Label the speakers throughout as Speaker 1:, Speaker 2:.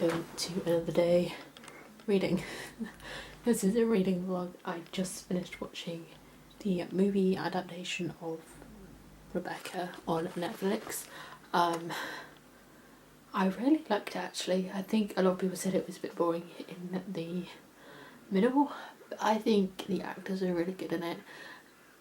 Speaker 1: welcome to another day reading. This is a reading vlog. I just finished watching the movie adaptation of Rebecca on Netflix. I really liked it actually. I think a lot of people said it was a bit boring in the middle, but I think the actors are really good in it.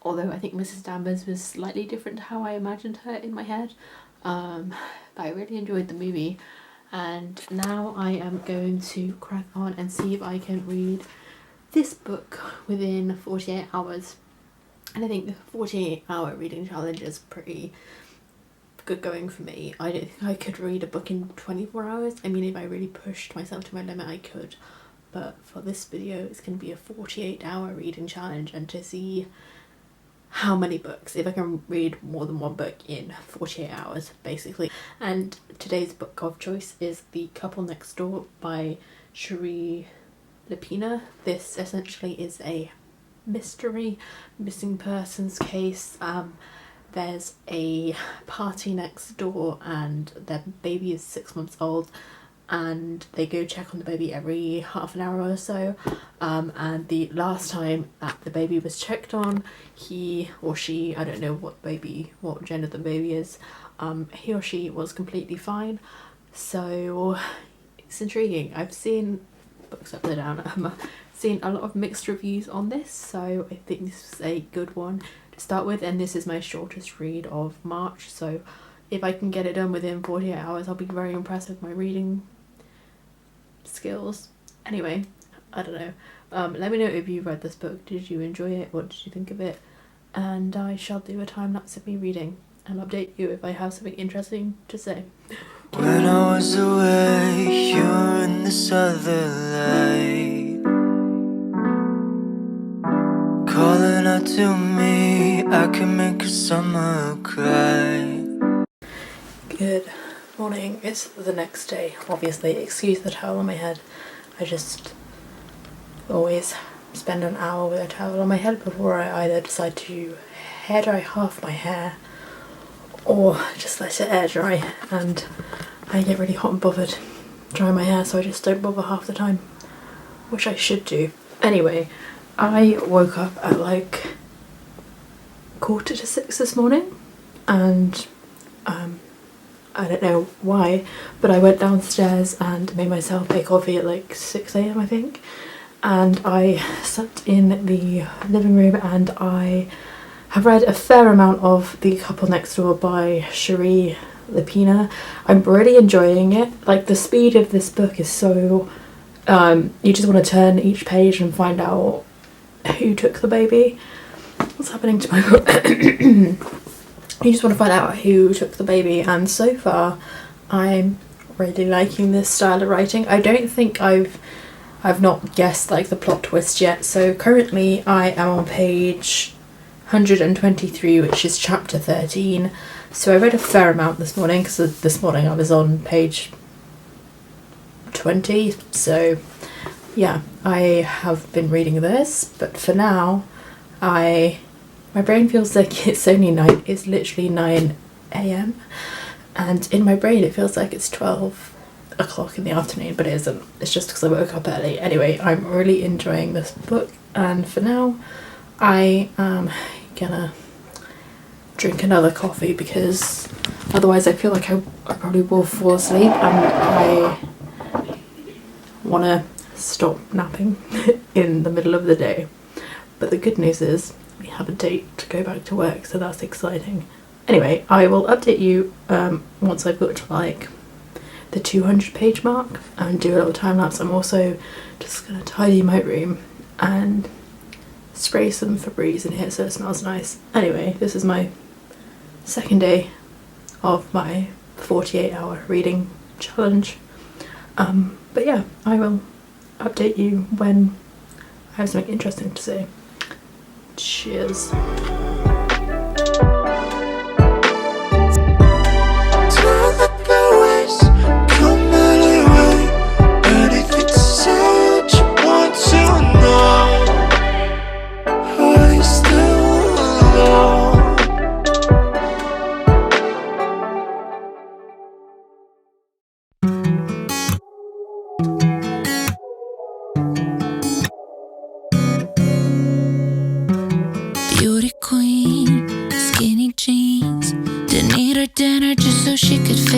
Speaker 1: Although I think Mrs. Danvers was slightly different to how I imagined her in my head. But I really enjoyed the movie, and now I am going to crack on and see if I can read this book within 48 hours. And I think the 48-hour reading challenge is pretty good going for me. I don't think I could read a book in 24 hours. I mean, if I really pushed myself to my limit, I could. But for this video, it's going to be a 48-hour reading challenge, and to see how many books, if I can read more than one book in 48 hours basically. And today's book of choice is The Couple Next Door by Cherie Lapina. This essentially is a mystery missing persons case. There's a party next door and their baby is 6 months old, and they go check on the baby every half an hour or so, and the last time that the baby was checked on, he or she, I don't know what gender the baby is, he or she was completely fine. So it's intriguing. I've seen books upside down. I've seen a lot of mixed reviews on this, so I think this is a good one to start with, and this is my shortest read of March, so if I can get it done within 48 hours, I'll be very impressed with my reading skills. Anyway, I don't know. Let me know if you read this book. Did you enjoy it? What did you think of it? And I shall do a time lapse of me reading and update you if I have something interesting to say.
Speaker 2: When I was away, you were in this other light, calling out to me, I can make a summer cry.
Speaker 1: Good morning. It's the next day. Obviously, excuse the towel on my head. I just always spend an hour with a towel on my head before I either decide to hair dry half my hair or just let it air dry, and I get really hot and bothered drying my hair, so I just don't bother half the time, which I should do. Anyway, I woke up at like 5:45 this morning, and I don't know why, but I went downstairs and made myself a coffee at like 6 AM I think, and I sat in the living room and I have read a fair amount of The Couple Next Door by Cherie Lapina. I'm really enjoying it. Like, the speed of this book is so, you just want to turn each page and find out who took the baby. What's happening to my you just want to find out who took the baby, and so far I'm really liking this style of writing. I don't think I've not guessed like the plot twist yet, so currently I am on page 123, which is chapter 13. So I read a fair amount this morning, because this morning I was on page 20, so yeah, I have been reading this, but for now my brain feels like it's only night. It's literally 9 AM, and in my brain it feels like it's 12 o'clock in the afternoon, but it isn't. It's just because I woke up early. Anyway, I'm really enjoying this book, and for now I am gonna drink another coffee, because otherwise I feel like I probably will fall asleep, and I want to stop napping in the middle of the day. But the good news is we have a date to go back to work, so that's exciting. Anyway, I will update you once I've got to like the 200 page mark and do a little time lapse. I'm also just gonna tidy my room and spray some Febreze in here so it smells nice. Anyway, this is my second day of my 48-hour reading challenge. But yeah, I will update you when I have something interesting to say. Cheers.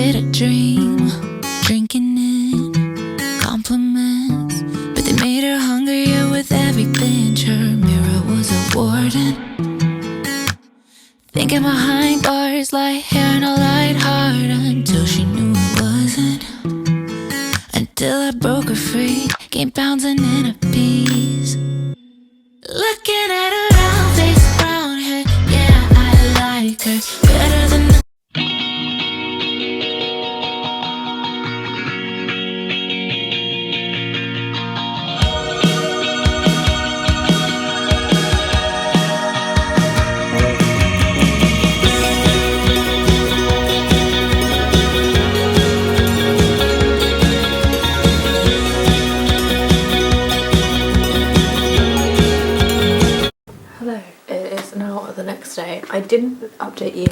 Speaker 2: it a dream? Drinking in compliments, but they made her hungrier with every pinch. Her mirror was a warden, thinking behind bars, light hair and a light heart, until she knew it wasn't. Until I broke her free, came bouncing in a piece. Looking at her round face, brown hair, yeah, I like her better than the
Speaker 1: Hello, it is now the next day. I didn't update you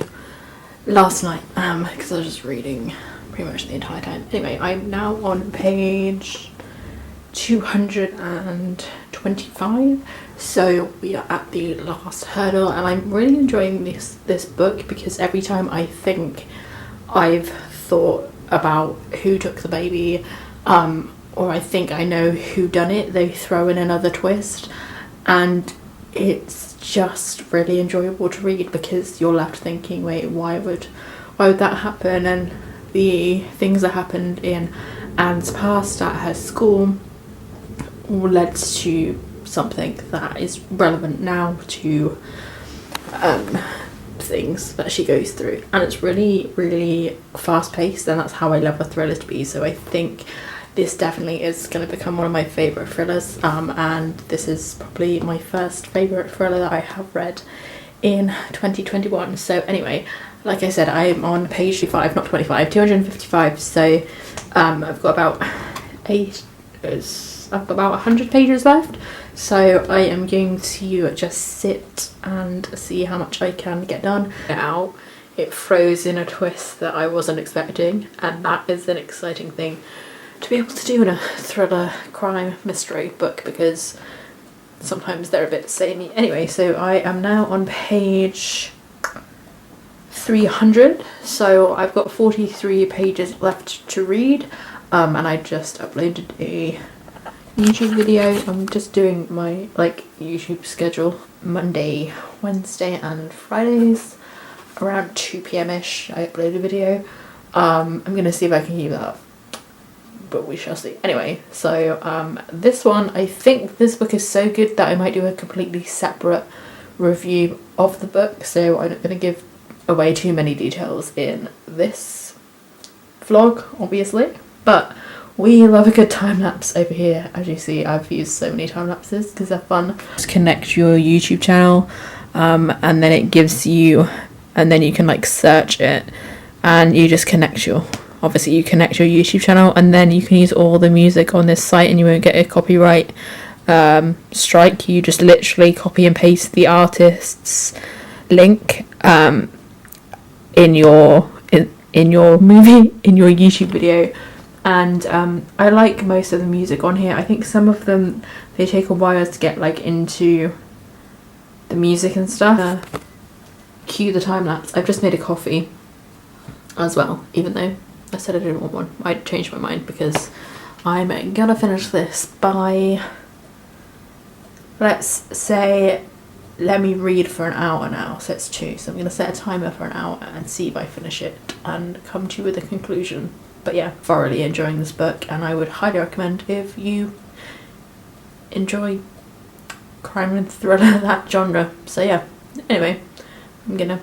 Speaker 1: last night because I was just reading pretty much the entire time. Anyway, I'm now on page 225, so we are at the last hurdle, and I'm really enjoying this book because every time I think I've thought about who took the baby, or I think I know who done it, they throw in another twist, and it's just really enjoyable to read because you're left thinking, wait, why would that happen? And the things that happened in Anne's past at her school all led to something that is relevant now to things that she goes through, and it's really, really fast paced, and that's how I love a thriller to be. So I think this definitely is going to become one of my favourite thrillers, and this is probably my first favourite thriller that I have read in 2021. So anyway, like I said, I'm on page 255, so I've got about 100 pages left, so I am going to just sit and see how much I can get done. Now it throws in a twist that I wasn't expecting, and that is an exciting thing to be able to do in a thriller crime mystery book because sometimes they're a bit samey. Anyway, so I am now on page 300, so I've got 43 pages left to read, and I just uploaded a YouTube video. I'm just doing my YouTube schedule Monday, Wednesday and Fridays around 2 p.m. ish. I upload a video. I'm gonna see if I can keep that up, but we shall see. Anyway, so this one, I think this book is so good that I might do a completely separate review of the book, so I'm not going to give away too many details in this vlog, obviously, but we love a good time lapse over here. As you see, I've used so many time lapses because they're fun. Just connect your YouTube channel, and then it gives you, and then you can like search it, and you just connect your, obviously you connect your YouTube channel, and then you can use all the music on this site and you won't get a copyright strike. You just literally copy and paste the artist's link in your YouTube video, and I like most of the music on here. I think some of them, they take a while to get like into the music and stuff. Cue the time lapse. I've just made a coffee as well, even though I said I didn't want one. I changed my mind because I'm gonna finish this by, let's say, let me read for an hour now, so it's 2, so I'm gonna set a timer for an hour and see if I finish it and come to you with a conclusion. But yeah, thoroughly enjoying this book, and I would highly recommend if you enjoy crime and thriller, that genre. So yeah, anyway, I'm gonna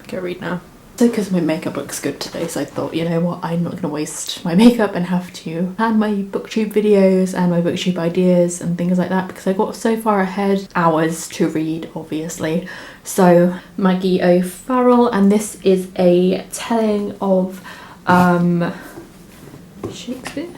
Speaker 1: go read now. So because my makeup looks good today, so I thought, you know what, I'm not going to waste my makeup and have to plan my booktube videos and my booktube ideas and things like that, because I got so far ahead. Hours to read, obviously. So Maggie O'Farrell, and this is a telling of Shakespeare?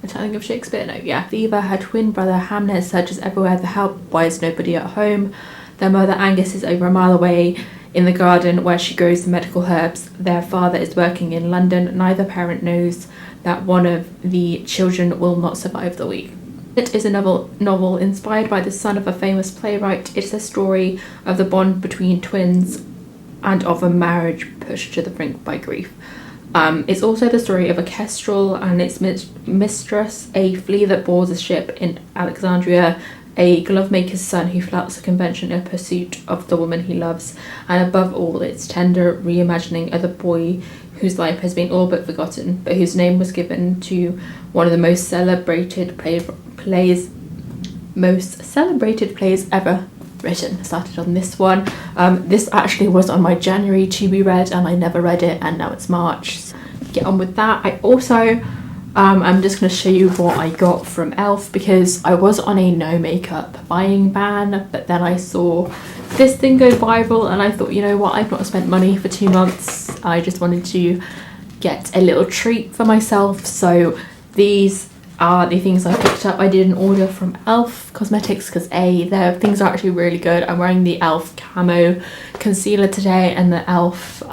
Speaker 1: A telling of Shakespeare? No, yeah. Eva, her twin brother Hamlet searches everywhere for help. Why is nobody at home? Their mother Angus is over a mile away in the garden where she grows the medical herbs. Their father is working in London. Neither parent knows that one of the children will not survive the week. It is a novel inspired by the son of a famous playwright. It's a story of the bond between twins and of a marriage pushed to the brink by grief. It's also the story of a kestrel and its mistress, a flea that boards a ship in Alexandria, a glovemaker's son who flouts the convention in pursuit of the woman he loves, and above all, its tender reimagining of the boy whose life has been all but forgotten, but whose name was given to one of the most celebrated plays ever written. I started on this one. This actually was on my January to be read and I never read it, and now it's March. So get on with that. I also I'm just going to show you what I got from Elf, because I was on a no makeup buying ban, but then I saw this thing go viral and I thought, you know what, I've not spent money for 2 months. I just wanted to get a little treat for myself. So these are the things I picked up. I did an order from Elf Cosmetics because their things are actually really good. I'm wearing the Elf camo concealer today and the Elf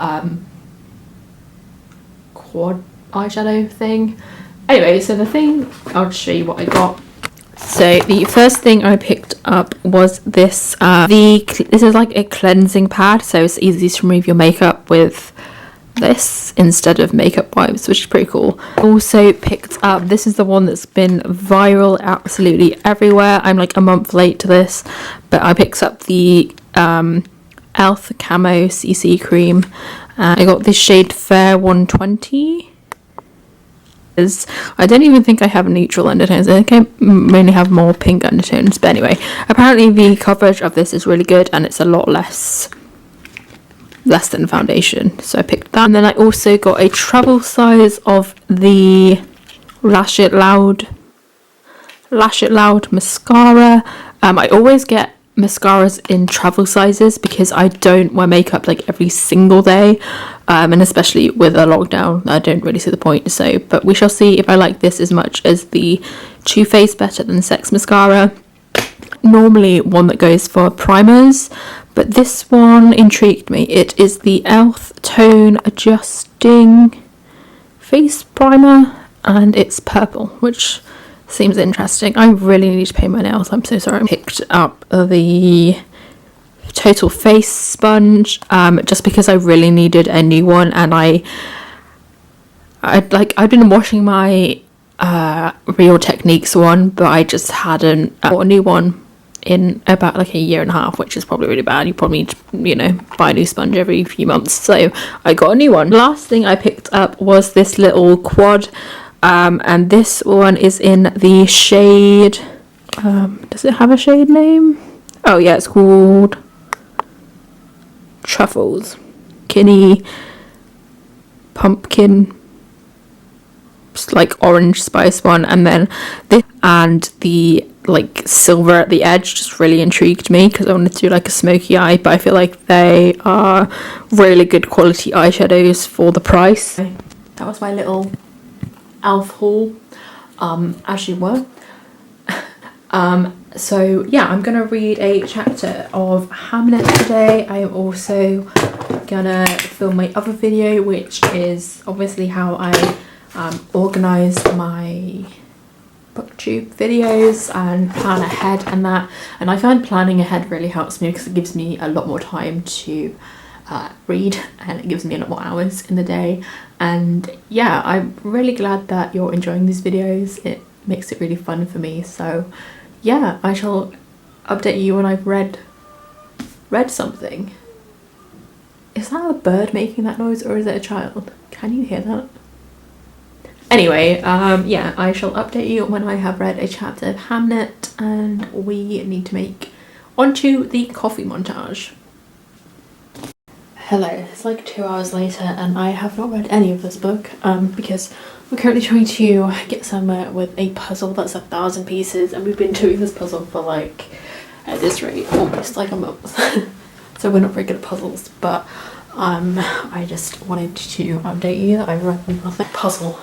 Speaker 1: quad eyeshadow thing. Anyway, so the thing, I'll just show you what I got. So the first thing I picked up was this. This is like a cleansing pad, so it's easy to remove your makeup with this instead of makeup wipes, which is pretty cool. Also picked up, this is the one that's been viral absolutely everywhere. I'm like a month late to this, but I picked up the Elf Camo CC cream. I got this shade Fair 120. I don't even think I have neutral undertones. I think I mainly have more pink undertones, but anyway, apparently the coverage of this is really good and it's a lot less than foundation, so I picked that. And then I also got a travel size of the Lash It Loud mascara. I always get mascaras in travel sizes because I don't wear makeup like every single day, and especially with a lockdown I don't really see the point. So but we shall see if I like this as much as the Too Faced Better Than Sex mascara. Normally one that goes for primers, but this one intrigued me. It is the Elf Tone Adjusting Face Primer and it's purple, which seems interesting. I really need to paint my nails, I'm so sorry. I picked up the Total Face sponge just because I really needed a new one, and I'd been washing my Real Techniques one, but I just hadn't bought a new one in about like a year and a half, which is probably really bad. You probably need to, you know, buy a new sponge every few months, so I got a new one. Last thing I picked up was this little quad, and this one is in the shade, does it have a shade name? Oh yeah, it's called Truffles, Kinney Pumpkin, it's like orange spice one. And then this and the like silver at the edge just really intrigued me because I wanted to do like a smoky eye, but I feel like they are really good quality eyeshadows for the price. That was my little Elf haul, as you were. So yeah, I'm gonna read a chapter of Hamlet today. I am also gonna film my other video, which is obviously how I organised my booktube videos and plan ahead and that. And I find planning ahead really helps me because it gives me a lot more time to read, and it gives me a lot more hours in the day. And yeah, I'm really glad that you're enjoying these videos. It makes it really fun for me. So yeah, I shall update you when I've read something. Is that a bird making that noise or is it a child? Can you hear that? Anyway, yeah, I shall update you when I have read a chapter of Hamlet, and we need to make onto the coffee montage. Hello, it's like 2 hours later and I have not read any of this book because we're currently trying to get somewhere with a puzzle that's 1,000 pieces, and we've been doing this puzzle for like, at this rate, almost like a month. So we're not very good at puzzles, but I just wanted to update you that I've read nothing puzzle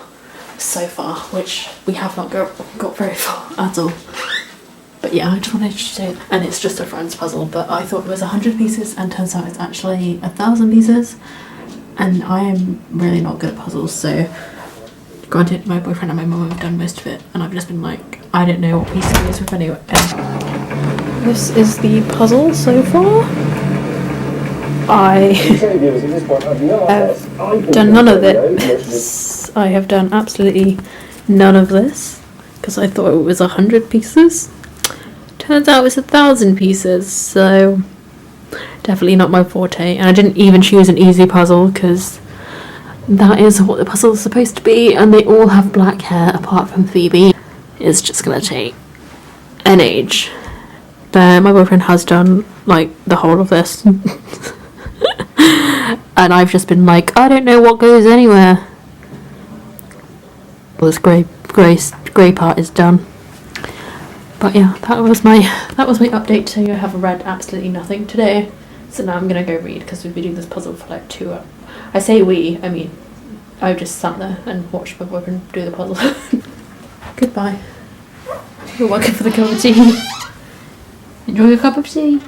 Speaker 1: so far, which we have not got very far at all. But yeah, I just wanted to say, and it's just a friend's puzzle, but I thought it was 100 pieces and turns out it's actually 1,000 pieces, and I am really not good at puzzles. So granted, my boyfriend and my mum have done most of it and I've just been like, I don't know what piece it is with anyway. This is the puzzle so far. I have done none of it. I have done absolutely none of this because I thought it was 100 pieces. Turns out it's 1,000 pieces, so definitely not my forte. And I didn't even choose an easy puzzle because that is what the puzzle is supposed to be, and they all have black hair apart from Phoebe. It's just gonna take an age. But my boyfriend has done like the whole of this. And I've just been like, I don't know what goes anywhere. Well, this grey part is done. But yeah, that was my update. So I have read absolutely nothing today. So now I'm gonna go read because we've been doing this puzzle for like 2 hours. I say we, I mean I just sat there and watched my boyfriend do the puzzle. Goodbye. You're welcome for the cup of tea. Enjoy your cup of tea.